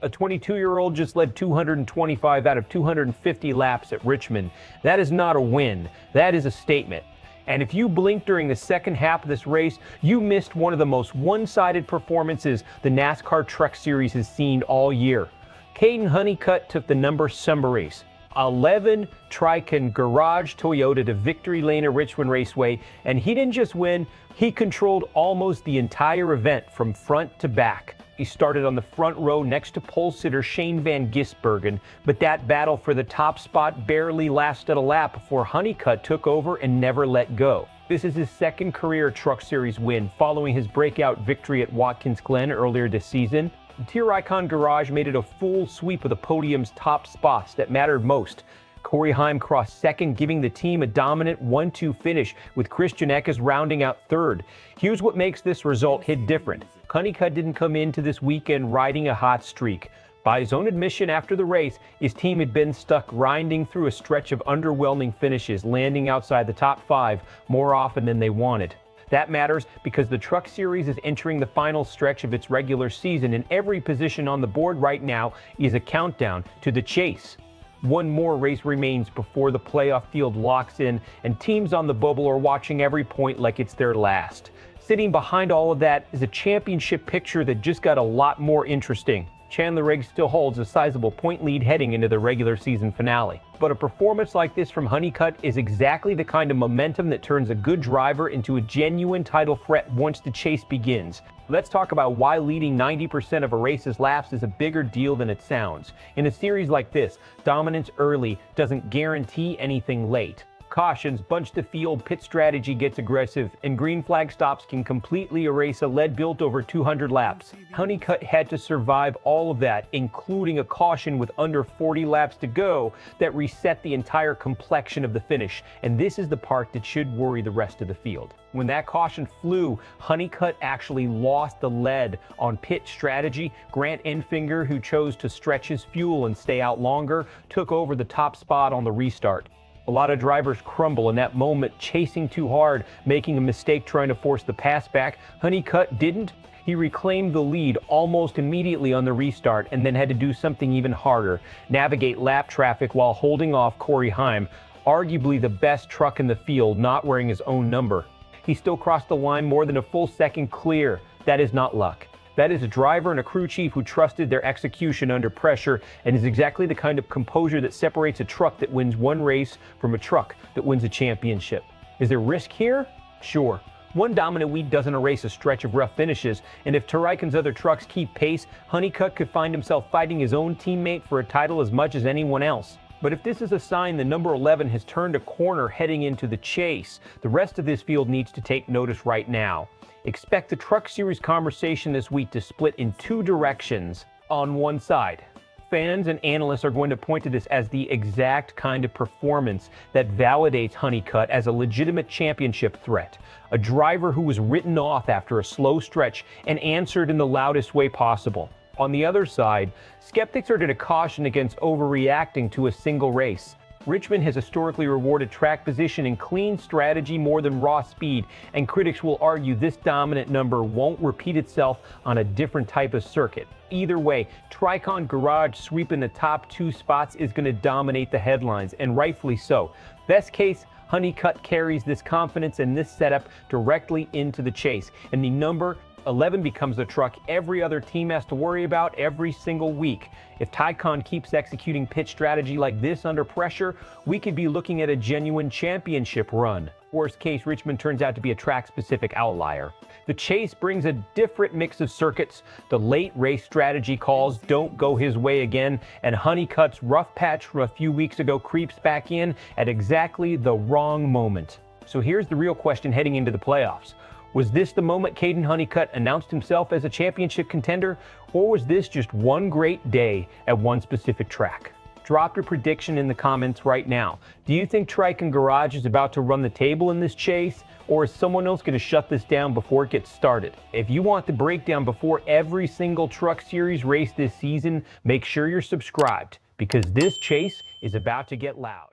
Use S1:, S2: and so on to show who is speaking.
S1: A 22-year-old just led 225 out of 250 laps at Richmond. That is not a win. That is a statement. And if you blinked during the second half of this race, you missed one of the most one-sided performances the NASCAR Truck Series has seen all year. Kaden Honeycutt took the number summer race. 11 TRICON Garage Toyota to victory lane at Richmond Raceway, and he didn't just win, he controlled almost the entire event from front to back. He started on the front row next to pole sitter Shane Van Gisbergen, but that battle for the top spot barely lasted a lap before Honeycutt took over and never let go. This is his second career Truck Series win, following his breakout victory at Watkins Glen earlier this season. TRICON Garage made it a full sweep of the podium's top spots that mattered most. Corey Heim crossed second, giving the team a dominant 1-2 finish, with Christian Eckes rounding out third. Here's what makes this result hit different. Honeycutt didn't come into this weekend riding a hot streak. By his own admission after the race, his team had been stuck grinding through a stretch of underwhelming finishes, landing outside the top 5 more often than they wanted. That matters because the Truck Series is entering the final stretch of its regular season, and every position on the board right now is a countdown to the chase. One more race remains before the playoff field locks in, and teams on the bubble are watching every point like it's their last. Sitting behind all of that is a championship picture that just got a lot more interesting. Chandler Riggs still holds a sizable point lead heading into the regular season finale. But a performance like this from Honeycutt is exactly the kind of momentum that turns a good driver into a genuine title threat once the chase begins. Let's talk about why leading 90% of a race's laps is a bigger deal than it sounds. In a series like this, dominance early doesn't guarantee anything late. Cautions bunch the field, pit strategy gets aggressive, and green flag stops can completely erase a lead built over 200 laps. Honeycutt had to survive all of that, including a caution with under 40 laps to go that reset the entire complexion of the finish. And this is the part that should worry the rest of the field. When that caution flew, Honeycutt actually lost the lead on pit strategy. Grant Enfinger, who chose to stretch his fuel and stay out longer, took over the top spot on the restart. A lot of drivers crumble in that moment, chasing too hard, making a mistake trying to force the pass back. Honeycutt didn't. He reclaimed the lead almost immediately on the restart and then had to do something even harder, navigate lap traffic while holding off Corey Heim, arguably the best truck in the field, not wearing his own number. He still crossed the line more than a full second clear. That is not luck. That is a driver and a crew chief who trusted their execution under pressure, and is exactly the kind of composure that separates a truck that wins one race from a truck that wins a championship. Is there risk here? Sure. One dominant week doesn't erase a stretch of rough finishes, and if TRICON's other trucks keep pace, Honeycutt could find himself fighting his own teammate for a title as much as anyone else. But if this is a sign the number 11 has turned a corner heading into the chase, the rest of this field needs to take notice right now. Expect the Truck Series conversation this week to split in two directions. On one side, fans and analysts are going to point to this as the exact kind of performance that validates Honeycutt as a legitimate championship threat. A driver who was written off after a slow stretch and answered in the loudest way possible. On the other side, skeptics are going to caution against overreacting to a single race. Richmond has historically rewarded track position and clean strategy more than raw speed, and critics will argue this dominant number won't repeat itself on a different type of circuit. Either way, TRICON Garage sweeping the top 2 spots is going to dominate the headlines, and rightfully so. Best case, Honeycutt carries this confidence and this setup directly into the chase, and the number 11 becomes the truck every other team has to worry about every single week. If TRICON keeps executing pit strategy like this under pressure, we could be looking at a genuine championship run. Worst case, Richmond turns out to be a track-specific outlier. The chase brings a different mix of circuits. The late race strategy calls don't go his way again, and Honeycutt's rough patch from a few weeks ago creeps back in at exactly the wrong moment. So here's the real question heading into the playoffs. Was this the moment Kaden Honeycutt announced himself as a championship contender, or was this just one great day at one specific track? Drop your prediction in the comments right now. Do you think TRICON Garage is about to run the table in this chase, or is someone else going to shut this down before it gets started? If you want the breakdown before every single Truck Series race this season, make sure you're subscribed, because this chase is about to get loud.